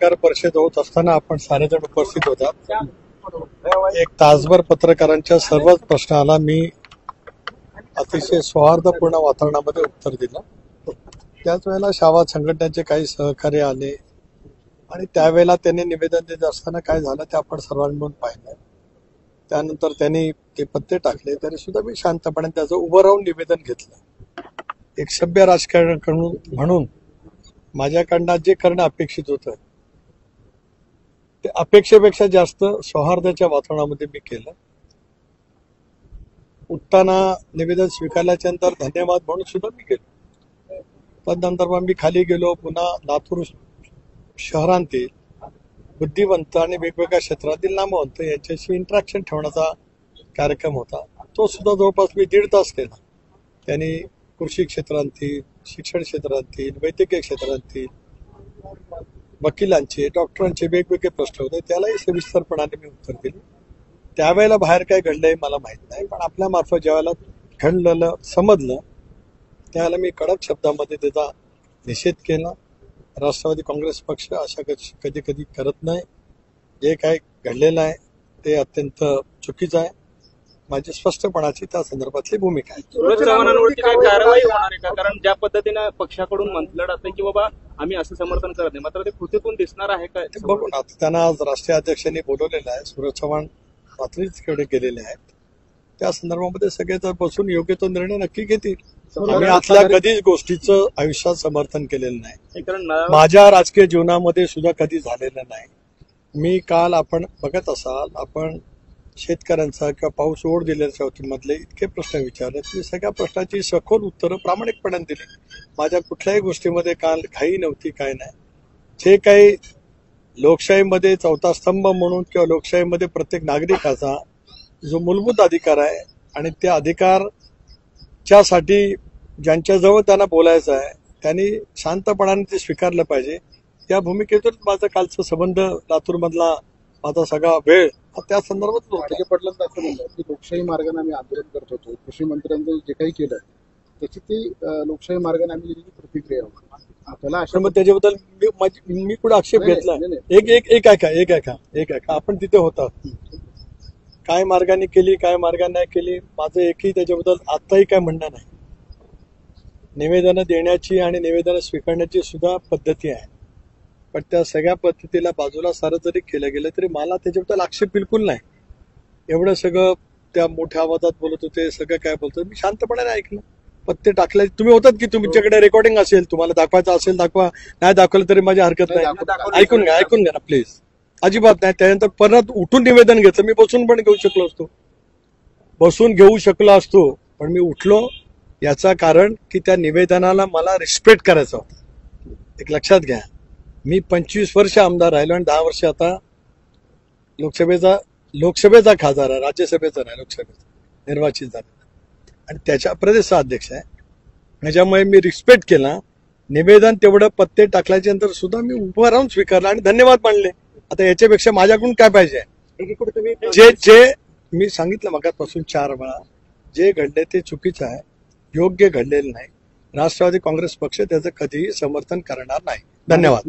पत्रकार परिषद होत असताना आपण सारेजण उपस्थित होता. एक तासभर पत्रकारांच्या सर्वच प्रश्नाला मी अतिशय सौहार्दपूर्ण वातावरणामध्ये उत्तर दिलं. त्याच वेळेला शाहवाद संघटनेचे काही सहकार्य आले आणि त्यावेळेला त्यांनी निवेदन देत असताना काय झालं ते आपण सर्वांनी मिळून पाहिलं. त्यानंतर त्यांनी ते पत्ते टाकले तरी सुद्धा मी शांतपणे त्याचं उभं राहून निवेदन घेतलं. एक सभ्य राजकारण म्हणून माझ्याकडनं जे करणं अपेक्षित होतं ते अपेक्षेपेक्षा जास्त सौहार्दाच्या वातावरणामध्ये मी केलं. उठताना निवेदन स्वीकारल्याच्या नंतर धन्यवाद म्हणून सुद्धा मी गेलो. तदनंतर मग मी खाली गेलो. पुन्हा लातूर शहरांतील बुद्धिवंत आणि वेगवेगळ्या क्षेत्रातील नामवंत यांच्याशी इंटरॅक्शन ठेवण्याचा कार्यक्रम होता. तो सुद्धा जवळपास मी 1.5 तास केला. त्यांनी कृषी क्षेत्रांतील, शिक्षण क्षेत्रांतील, वैद्यकीय क्षेत्रांतील, वकिलांचे, डॉक्टरांचे वेगवेगळे प्रश्न होते. त्यालाही सविस्तरपणाने मी उत्तर दिले. त्यावेळेला बाहेर काय घडलंय मला माहित नाही, पण आपल्या मार्फत ज्यावेळेला घडलेलं समजलं त्यावेळेला मी कडक शब्दामध्ये त्याचा निषेध केला. राष्ट्रवादी काँग्रेस पक्ष अशा कधी कधी करत नाही. जे काय घडलेलं आहे ते अत्यंत चुकीचं आहे. माझी स्पष्टपणाची त्या संदर्भातली भूमिका आहे. सूरज चव्हाणांवरती काय कारवाई होणार आहे का? कारण ज्या पद्धतीने पक्षाकडून म्हटलं जातं की बाबा आम्ही असं समर्थन करत नाही, मात्र ते कृतीतून दिसणार आहे का? बघून आता त्यांना आज राष्ट्रीय अध्यक्षांनी बोलवलेलं आहे. सूरज चव्हाण रात्रीच गेलेले आहेत. त्या संदर्भामध्ये सगळे जर बसून योग्य तो निर्णय नक्की घेतील. आम्ही आतल्या कधीच गोष्टीचं आयुष्यात समर्थन केलेलं नाही. माझ्या राजकीय जीवनामध्ये सुद्धा कधी झालेलं नाही. मी काल आपण बघत असाल, आपण शेतकऱ्यांचा किंवा पाऊस ओढ दिल्याच्या मधले इतके प्रश्न विचारले. मी सगळ्या प्रश्नाची सखोल उत्तरं प्रामाणिकपणे दिली. माझ्या कुठल्याही गोष्टीमध्ये काल घाई नव्हती, काय नाही. जे काही लोकशाहीमध्ये चौथा स्तंभ म्हणून किंवा लोकशाहीमध्ये प्रत्येक नागरिकाचा जो मूलभूत अधिकार आहे आणि त्या अधिकारच्यासाठी ज्यांच्याजवळ त्यांना बोलायचं आहे त्यांनी शांतपणाने ते स्वीकारलं पाहिजे. त्या भूमिकेतून माझा कालचा संबंध लातूरमधला माझा सगळा वेळ त्या संदर्भात होता. पडलं असं म्हणलं की लोकशाही मार्गाने आम्ही आंदोलन करत होतो. कृषी मंत्र्यांचं जे काही केलं त्याची ती लोकशाही मार्गाने आम्ही दिलेली प्रतिक्रिया होती. आपल्याला अशा मग त्याच्याबद्दल मी कुठे आक्षेप घेतला? एक ऐका आपण तिथे होता. काय मार्गाने केली, काय मार्गाने नाही केली, माझं एकही त्याच्याबद्दल आताही काय म्हणणं नाही. निवेदनं देण्याची आणि निवेदनं स्वीकारण्याची सुद्धा पद्धती आहे, पण त्या सगळ्या पद्धतीला बाजूला सारं जरी केलं गेलं तरी मला त्याच्याबद्दल आक्षेप बिलकुल नाही. एवढं सगळं त्या मोठ्या आवाजात बोलत होते, सगळं काय बोलतो मी शांतपणे ऐकलं. पत्ते टाकले तुम्ही होतात की तुमच्याकडे रेकॉर्डिंग असेल, तुम्हाला दाखवायचं असेल दाखवा, नाही दाखवलं तरी माझी हरकत नाही. ऐकून घ्या ना प्लीज. अजिबात नाही. त्यानंतर परत उठून निवेदन घेतलं. मी बसून पण घेऊ शकलो असतो, पण मी उठलो याचं कारण की त्या निवेदनाला मला रिस्पेक्ट करायचा होता. एक लक्षात घ्या, मी 25 वर्ष आमदार राहिलो आणि 10 वर्ष आता लोकसभेचा खासदार आहे, राज्यसभेचा नाही, लोकसभेचा निर्वाचित झाला आणि त्याच्या प्रदेशचा अध्यक्ष आहे. त्याच्यामुळे मी रिस्पेक्ट केला. निवेदन तेवढं पत्ते टाकल्याच्या नंतर सुद्धा मी उभं राहून स्वीकारलं आणि धन्यवाद मानले. आता याच्यापेक्षा माझ्याकडून काय पाहिजे? जे मी सांगितलं मगापासून 4 वेळा, जे घडले ते चुकीचं आहे, योग्य घडलेलं नाही. राष्ट्रवादी काँग्रेस पक्ष त्याचं कधीही समर्थन करणार नाही. धन्यवाद.